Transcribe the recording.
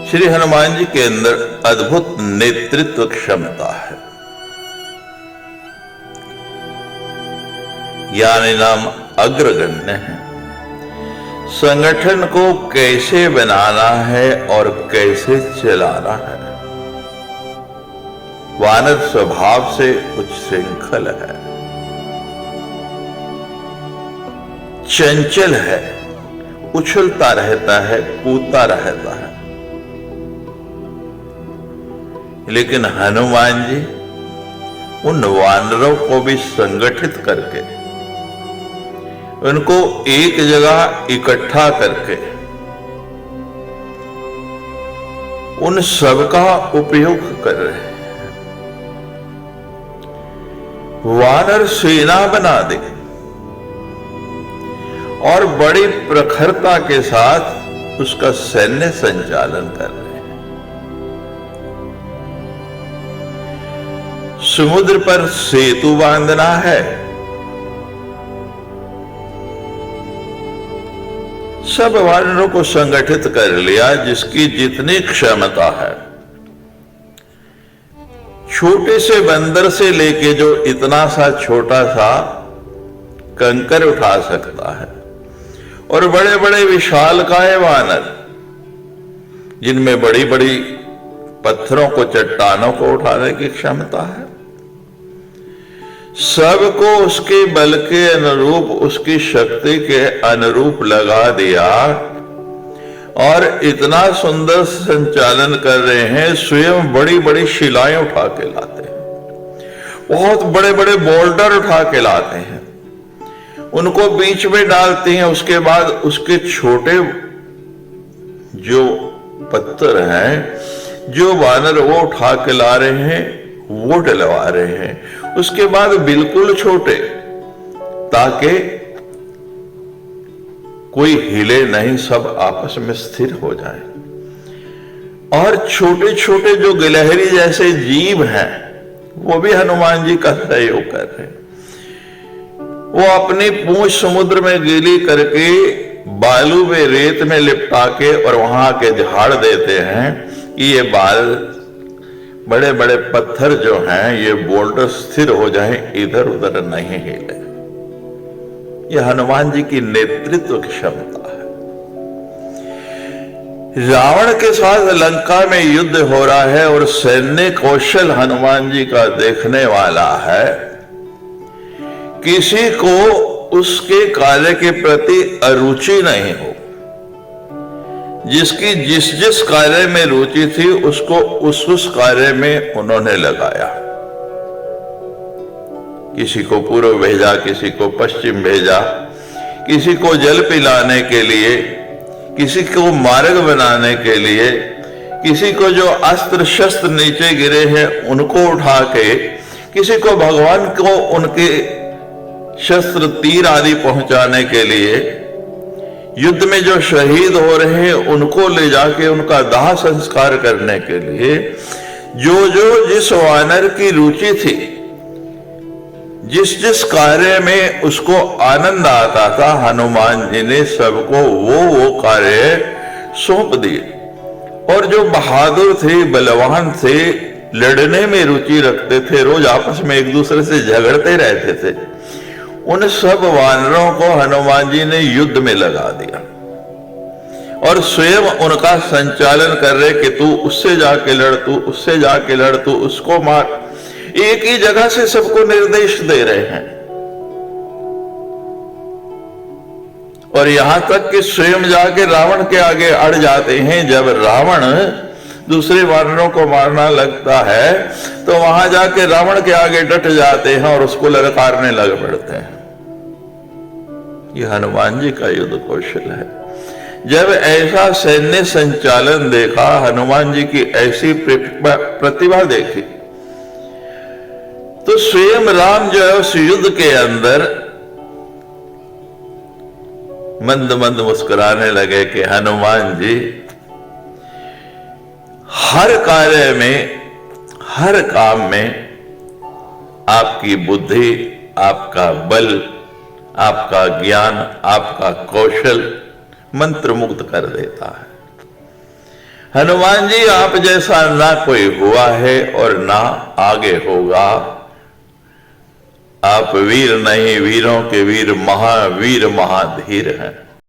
श्री हनुमान जी के अंदर अद्भुत नेतृत्व क्षमता है। यानी नाम अग्रगण्य है। संगठन को कैसे बनाना है और कैसे चलाना है। वानर स्वभाव से उच्छृंखल है, चंचल है, उछलता रहता है, कूदता रहता है। लेकिन हनुमान जी उन वानरों को भी संगठित करके, उनको एक जगह इकट्ठा करके उन सब का उपयोग कर रहे हैं। वानर सेना बना दे और बड़ी प्रखरता के साथ उसका सैन्य संचालन कर रहे हैं। समुद्र पर सेतु बांधना है, सब वानरों को संगठित कर लिया जिसकी जितनी क्षमता है। छोटे से बंदर से लेके जो इतना सा छोटा सा कंकर उठा सकता है, और बड़े बड़े विशालकाय वानर जिनमें बड़ी बड़ी पत्थरों को, चट्टानों को उठाने की क्षमता है, सबको उसके बल के अनुरूप, उसकी शक्ति के अनुरूप लगा दिया और इतना सुंदर संचालन कर रहे हैं। स्वयं बड़ी बड़ी शिलाएं उठा के लाते हैं, बहुत बड़े बड़े बोल्डर उठा के लाते हैं, उनको बीच में डालते हैं। उसके बाद उसके छोटे जो पत्थर हैं जो वानर वो उठा के ला रहे हैं, वो डलवा रहे हैं। उसके बाद बिल्कुल छोटे, ताकि कोई हिले नहीं, सब आपस में स्थिर हो जाए। और छोटे छोटे जो गिलहरी जैसे जीव हैं, वो भी हनुमान जी का सहयोग कर रहे हैं। वो अपनी पूंछ समुद्र में गीली करके बालू में, रेत में लिपटा के और वहां के झाड़ देते हैं कि ये बड़े बड़े पत्थर जो हैं, ये बोल्डर स्थिर हो जाएं, इधर उधर नहीं हिले। यह हनुमान जी की नेतृत्व क्षमता है। रावण के साथ लंका में युद्ध हो रहा है और सैन्य कौशल हनुमान जी का देखने वाला है। किसी को उसके कार्य के प्रति अरुचि नहीं हो। जिसकी जिस जिस कार्य में रुचि थी उसको उस कार्य में उन्होंने लगाया। किसी को पूर्व भेजा, किसी को पश्चिम भेजा, किसी को जल पिलाने के लिए, किसी को मार्ग बनाने के लिए, किसी को जो अस्त्र शस्त्र नीचे गिरे हैं उनको उठा के, किसी को भगवान को उनके शस्त्र तीर आदि पहुंचाने के लिए, युद्ध में जो शहीद हो रहे हैं उनको ले जाके उनका दाह संस्कार करने के लिए, जो जो जिस वानर की रुचि थी, जिस जिस कार्य में उसको आनंद आता था, हनुमान जी ने सबको वो कार्य सौंप दिए। और जो बहादुर थे, बलवान थे, लड़ने में रुचि रखते थे, रोज आपस में एक दूसरे से झगड़ते रहते थे, उन सब वानरों को हनुमान जी ने युद्ध में लगा दिया और स्वयं उनका संचालन कर रहे कि तू उससे जाके लड़, तू उससे जाके लड़, तू उसको मार। एक ही जगह से सबको निर्देश दे रहे हैं। और यहां तक कि स्वयं जाके रावण के आगे अड़ जाते हैं। जब रावण दूसरे वानरों को मारना लगता है तो वहां जाके रावण के आगे डट जाते हैं और उसको ललकारने लग पड़ते हैं। यह हनुमान जी का युद्ध कौशल है। जब ऐसा सैन्य संचालन देखा, हनुमान जी की ऐसी प्रतिभा देखी, तो स्वयं राम जो है उस युद्ध के अंदर मंद मंद मुस्कुराने लगे कि हनुमान जी हर कार्य में, हर काम में आपकी बुद्धि, आपका बल, आपका ज्ञान, आपका कौशल मंत्रमुग्ध कर देता है। हनुमान जी, आप जैसा ना कोई हुआ है और ना आगे होगा। आप वीर नहीं, वीरों के वीर, महावीर महाधीर हैं।